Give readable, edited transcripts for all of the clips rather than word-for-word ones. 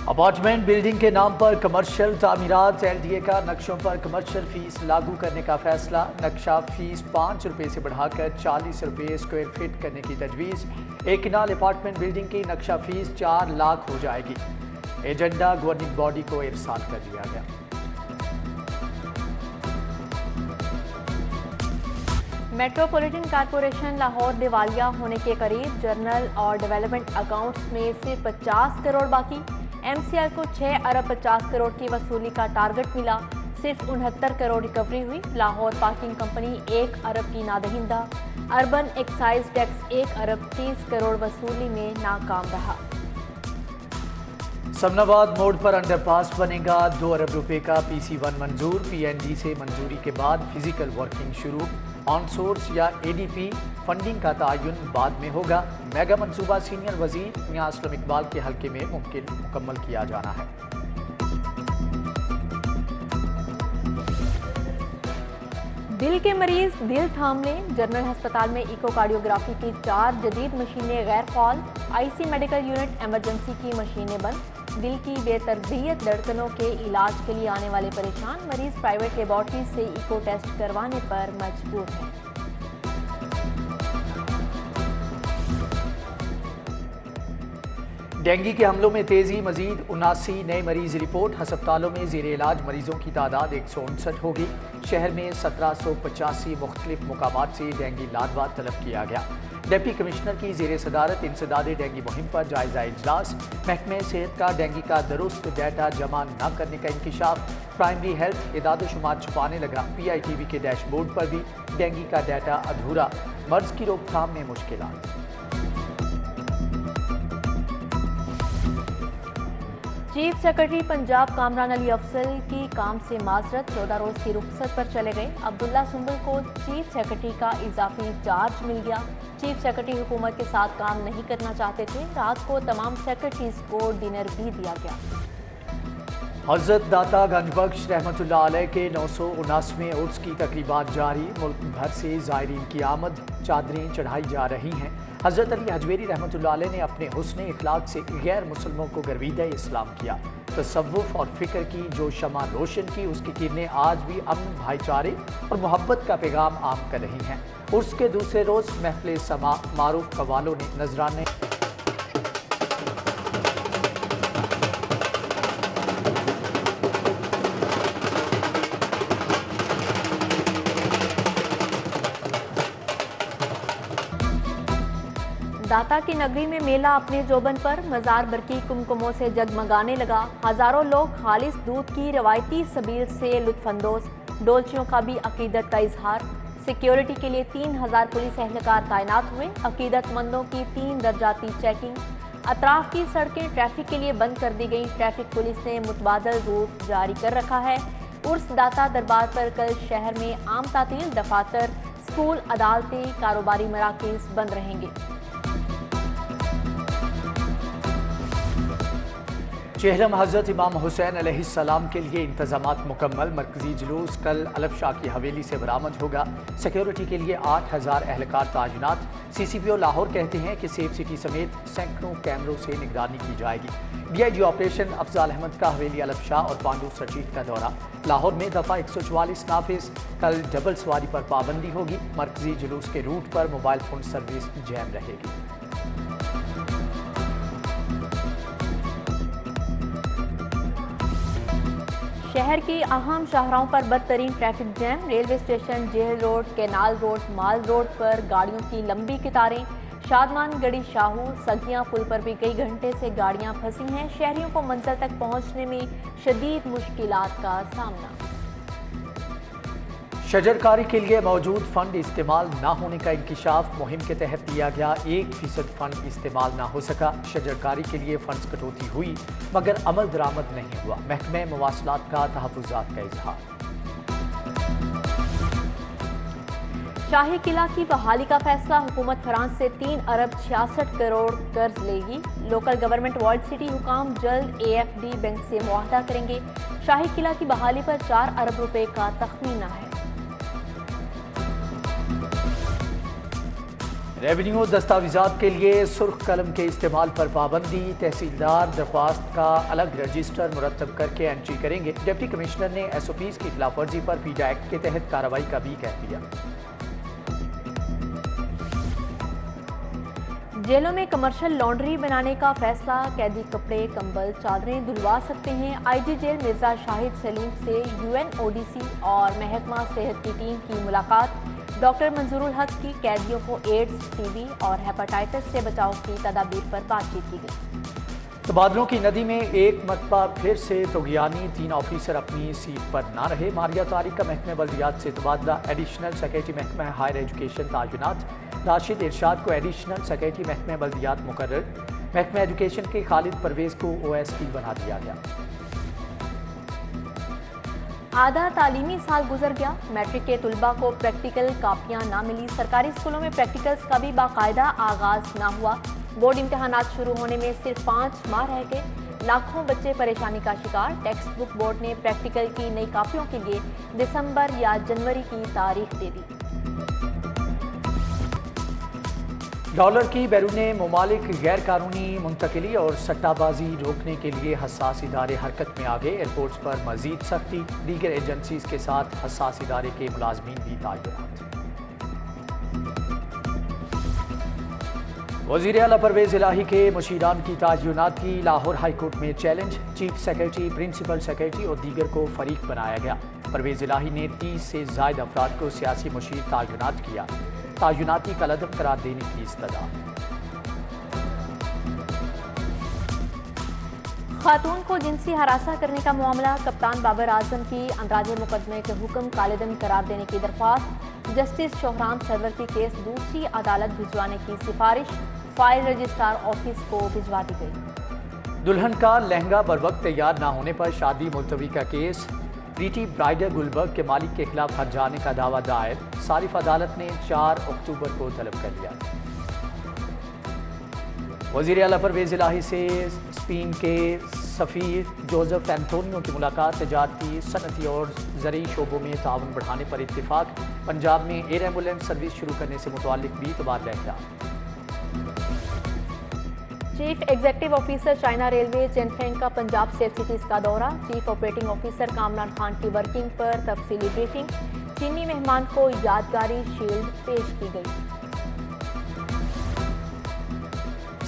Apartment building کے نام پر commercial تعمیرات، LDA کا نقشوں پر کمرشل فیس لاگو کرنے کا فیصلہ، نقشہ فیس 5 روپے سے بڑھا کر 40 روپے اسکوائر فٹ کرنے کی تجویز، ایک کنال اپارٹمنٹ بلڈنگ کی نقشہ فیس 4 لاکھ ہو جائے گی، ایجنڈا گورننگ باڈی کو ارسال کر دیا گیا۔ میٹروپولیٹن کارپوریشن لاہور دیوالیہ ہونے کے قریب، جنرل اور ڈیولپمنٹ اکاؤنٹس میں صرف 50 کروڑ باقی، MCL کو 6 ارب 50 کروڑ کی وصولی کا ٹارگٹ ملا، صرف 69 کروڑ ریکوری ہوئی۔ لاہور پارکنگ کمپنی 1 ارب کی نادہندہ، اربن ایکسائز ٹیکس 1 ارب 30 کروڑ وصولی میں ناکام رہا۔ سمن آباد موڑ پر انڈر پاس بنے گا، 2 ارب روپے کا PC1 منظور، PNG سے منظوری کے بعد فزیکل ورکنگ شروع، آن سورس یا ADP فنڈنگ کا تعین بعد میں ہوگا، میگا منصوبہ سینئر وزیر میاں اسلم اقبال کے حلقے میں مکمل کیا جانا ہے۔ دل کے مریض دل تھام لیں، جنرل ہسپتال میں ایکو کارڈیوگرافی کی 4 جدید مشینیں غیر فعال، IC میڈیکل یونٹ ایمرجنسی کی مشینیں بند، دل کی بے تربیت دھڑکنوں کے علاج کے لیے آنے والے پریشان مریض پرائیویٹ لیبارٹری سے ایکو ٹیسٹ کروانے پر مجبور ہیں۔ ڈینگی کے حملوں میں تیزی، مزید 79 نئے مریض رپورٹ، ہسپتالوں میں زیر علاج مریضوں کی تعداد 159 ہوگی، شہر میں 1785 مختلف مقامات سے ڈینگی لاڈوا طلب کیا گیا۔ ڈپٹی کمشنر کی زیر صدارت انسداد ڈینگی مہم پر جائزہ اجلاس، محکمہ صحت کا ڈینگی کا درست ڈیٹا جمع نہ کرنے کا انکشاف، پرائمری ہیلتھ اعداد و شمار چھپانے لگا، PITV کے ڈیش بورڈ پر بھی ڈینگی کا ڈیٹا ادھورا، مرض کی روک تھام میں مشکلات۔ چیف سیکرٹری پنجاب کامران علی افضل کی کام سے معذرت، 14 روز کی رخصت پر چلے گئے۔ عبداللہ سنبل کو چیف سیکرٹری کا اضافی چارج مل گیا۔ چیف سیکرٹری حکومت کے ساتھ کام نہیں کرنا چاہتے تھے، رات کو تمام سیکرٹریز کو ڈنر بھی دیا گیا۔ حضرت داتا گنج بخش رحمۃ اللہ علیہ کے 979ویں عرس کی تقریبات جاری، ملک بھر سے زائرین کی آمد، چادریں چڑھائی جا رہی ہیں۔ حضرت علی حجویری رحمۃ اللہ علیہ نے اپنے حسن اخلاق سے غیر مسلموں کو گرویدہ اسلام کیا، تصوف اور فکر کی جو شمع روشن کی، اس کی کرنیں آج بھی امن، بھائی چارے اور محبت کا پیغام عام کر رہی ہیں۔ عرس کے دوسرے روز محفل سماع، معروف قوالوں نے نذرانے داتا کی نگری میں میلہ اپنے جوبن پر، مزار برقی کمکموں سے جگمگانے لگا، ہزاروں لوگ خالص دودھ کی روایتی سبیل سے لطف اندوز، ڈولچیوں کا بھی عقیدت کا اظہار، سیکیورٹی کے لیے 3000 پولیس اہلکار تعینات ہوئے، عقیدت مندوں کی 3 درجاتی چیکنگ، اطراف کی سڑکیں ٹریفک کے لیے بند کر دی گئیں، ٹریفک پولیس نے متبادل روٹ جاری کر رکھا ہے۔ عرس داتا دربار پر کل شہر میں عام تعطیل، دفاتر، اسکول، عدالتیں، کاروباری مراکز بند رہیں گے۔ چہلم حضرت امام حسین علیہ السلام کے لیے انتظامات مکمل، مرکزی جلوس کل علف شاہ کی حویلی سے برآمد ہوگا، سیکیورٹی کے لیے 8000 اہلکار تعینات، CCPO لاہور کہتے ہیں کہ سیف سٹی سمیت سینکڑوں کیمروں سے نگرانی کی جائے گی۔ DIG آپریشن افضال احمد کا حویلی علف شاہ اور پانڈو سرجیت کا دورہ، لاہور میں دفعہ 144 نافذ، کل ڈبل سواری پر پابندی ہوگی، مرکزی جلوس کے روٹ پر موبائل فون سروس جیم رہے گی۔ شہر کی اہم شاہراہوں پر بدترین traffic jam, railway station, jail road, canal road, mall road پر گاڑیوں کی لمبی قطاریں، شادمان گڑھی شاہو، سگیاں پل پر بھی کئی گھنٹے سے گاڑیاں پھنسی ہیں، شہریوں کو منزل تک پہنچنے میں شدید مشکلات کا سامنا۔ شجرکاری کے لیے موجود فنڈ استعمال نہ ہونے کا انکشاف، مہم کے تحت لیا گیا 1% فنڈ استعمال نہ ہو سکا، شجرکاری کے لیے فنڈز کٹوتی ہوئی مگر عمل درآمد نہیں ہوا، محکمہ مواصلات کا تحفظات کا اظہار۔ شاہی قلعہ کی بحالی کا فیصلہ، حکومت فرانس سے 3 ارب 66 کروڑ قرض لے گی، لوکل گورنمنٹ ورلڈ سٹی حکام جلد AFD بینک سے معاہدہ کریں گے، شاہی قلعہ کی بحالی پر 4 ارب روپے کا تخمینہ ہے۔ ریونیو دستاویزات کے لیے سرخ قلم کے استعمال پر پابندی، تحصیلدار درخواست کا الگ رجسٹر مرتب کر کے انٹری کریں گے۔ ڈپٹی کمشنر نے ایس او پیز کی خلاف ورزی پر پیڈا ایکٹ کے تحت کارروائی کا بھی کہہ دیا۔ جیلوں میں کمرشل لانڈری بنانے کا فیصلہ، قیدی کپڑے، کمبل، چادریں دھلوا سکتے ہیں۔ آئی جی جیل مرزا شاہد سلیم سے U N O D C اور محکمہ صحت کی ٹیم کی ملاقات۔ ڈاکٹر منظور الحق کی قیدیوں کو ایڈز، ٹی بی اور ہیپاٹائٹس سے بچاؤ کی تدابیر پر بات چیت کی گئی۔ تبادلوں کی ندی میں ایک مرتبہ پھر سے طغیانی 3 آفیسر اپنی سیٹ پر نہ رہے۔ ماریہ طارق کا محکمہ بلدیات سے تبادلہ، ایڈیشنل سیکرٹری محکمہ ہائر ایجوکیشن تعینات، راشد ارشاد کو ایڈیشنل سیکرٹری محکمہ بلدیات مقرر۔ محکمہ ایجوکیشن کے خالد پرویز کو او ایس ڈی بنا دیا گیا۔ آدھا تعلیمی سال گزر گیا، میٹرک کے طلباء کو پریکٹیکل کاپیاں نہ ملی۔ سرکاری اسکولوں میں پریکٹیکلز کا بھی باقاعدہ آغاز نہ ہوا۔ بورڈ امتحانات شروع ہونے میں صرف 5 ماہ رہ گئے، لاکھوں بچے پریشانی کا شکار۔ ٹیکسٹ بک بورڈ نے پریکٹیکل کی نئی کاپیوں کے لیے دسمبر یا جنوری کی تاریخ دے دی۔ ڈالر کی بیرون ممالک غیر قانونی منتقلی اور سٹہ بازی روکنے کے لیے حساس ادارے حرکت میں آ گئے۔ ایئرپورٹس پر مزید سختی، دیگر ایجنسیز کے ساتھ حساس ادارے کے ملازمین بھی تعینات۔ وزیر اعلیٰ پرویز الہی کے مشیران کی تعینات کی لاہور ہائی کورٹ میں challenge, chief secretary, principal secretary اور دیگر کو فریق بنایا گیا۔ پرویز الہی نے 30 سے زائد افراد کو سیاسی مشیر تعینات کیا، تعیناتی کالعدم قرار دینے کی استدعا۔ خاتون کو جنسی ہراساں کرنے کا معاملہ، کپتان بابر اعظم کی اندراج مقدمے کے حکم کالعدم قرار دینے کی درخواست، جسٹس شوہرام سرور کی کیس دوسری عدالت بھجوانے کی سفارش، فائل رجسٹرار آفس کو بھجوا دی گئی۔ دلہن کا لہنگا بروقت تیار نہ ہونے پر شادی ملتوی کا کیس، پریٹی برائڈر گلبرگ کے مالک کے خلاف ہرجانے کا دعویٰ دائر، صارف عدالت نے 4 اکتوبر کو طلب کر لیا۔ وزیر اعلیٰ پرویز الہی سے اسپین کے سفیر جوزف اینتونیو کی ملاقات، تجارتی، صنعتی اور زرعی شعبوں میں تعاون بڑھانے پر اتفاق، پنجاب میں ایئر ایمبولینس سروس شروع کرنے سے متعلق بھی تبادلہ خیال۔ Chief executive officer China railway Chen Feng کا پنجاب سیف سٹیز کا دورہ، chief operating officer Kamran Khan کی ورکنگ پر تفصیلی بریفنگ، چینی مہمان کو یادگاری شیلڈ پیش کی گئی۔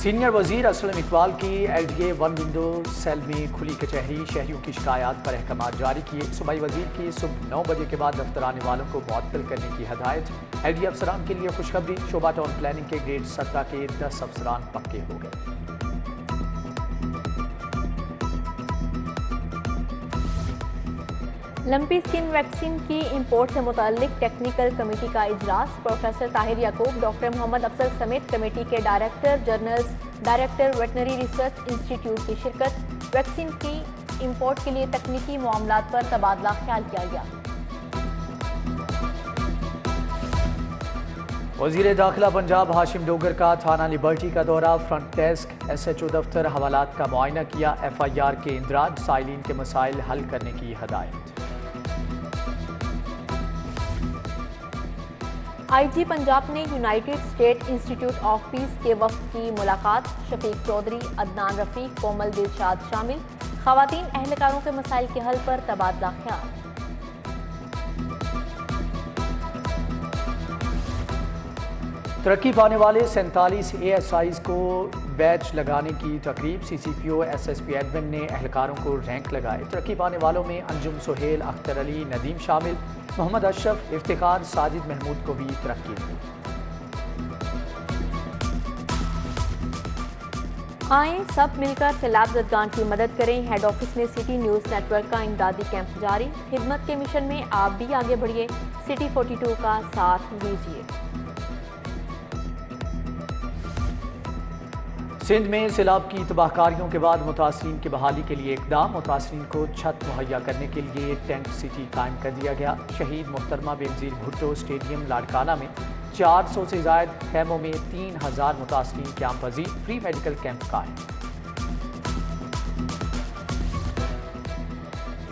سینئر وزیر اسلم اقبال کی L D A 1 window cell میں کھلی کچہری، شہریوں کی شکایات پر احکامات جاری کیے۔ صوبائی وزیر کی صبح 9 بجے کے بعد دفتر آنے والوں کو معطل کرنے کی ہدایت۔ ایل ڈی اے افسران کے لیے خوشخبری، شعبہ ٹاؤن پلاننگ کے گریڈ 17 کے 10 افسران پکے ہو گئے۔ لمپی اسکن ویکسین کی امپورٹ سے متعلق ٹیکنیکل کمیٹی کا اجلاس، پروفیسر طاہر یعقوب، ڈاکٹر محمد افضل سمیت کمیٹی کے director generals, director veterinary research انسٹی ٹیوٹ کی شرکت۔ ویکسین کی امپورٹ کے لیے تکنیکی معاملات پر تبادلہ خیال کیا گیا۔ وزیر داخلہ پنجاب ہاشم ڈوگر کا تھانہ لبرٹی کا دورہ، front desk, S H O دفتر، حوالات کا معائنہ کیا۔ ایف آئی آر کے اندراج، سائلین کے مسائل حل کرنے کی ہدایت۔ آئی جی پنجاب نے یونائیٹڈ اسٹیٹ انسٹی ٹیوٹ آف پیس کے وفد کی ملاقات، شفیق چودھری، عدنان رفیق، کومل دلشاد شامل، خواتین اہلکاروں کے مسائل کے حل پر تبادلہ خیال۔ ترقی پانے والے 47 اے ایس آئیز کو بیچ لگانے کی تقریب، C C P O S S P admin نے اہلکاروں کو رینک لگائے۔ ترقی پانے والوں میں انجم سہیل، اختر علی، ندیم شامل، محمد اشرف، افتخار، ساجد محمود کو بھی ترقی ملی۔ آئیں سب مل کر سیلاب زدگان کی مدد کریں، ہیڈ آفس میں سٹی نیوز نیٹ ورک کا امدادی کیمپ جاری۔ خدمت کے مشن میں آپ بھی آگے بڑھیے، سٹی 42 کا ساتھ دیجیے۔ سندھ میں سیلاب کی تباہ کاریوں کے بعد متاثرین کی بحالی کے لیے اقدام، متاثرین کو چھت مہیا کرنے کے لیے ٹینٹ سٹی قائم کر دیا گیا۔ شہید محترمہ بینظیر بھٹو اسٹیڈیم لاڑکانہ میں 400 سے زائد خیموں میں 3000 متاثرین قیام پذیر، فری میڈیکل کیمپ قائم۔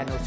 NOC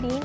3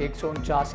149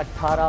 18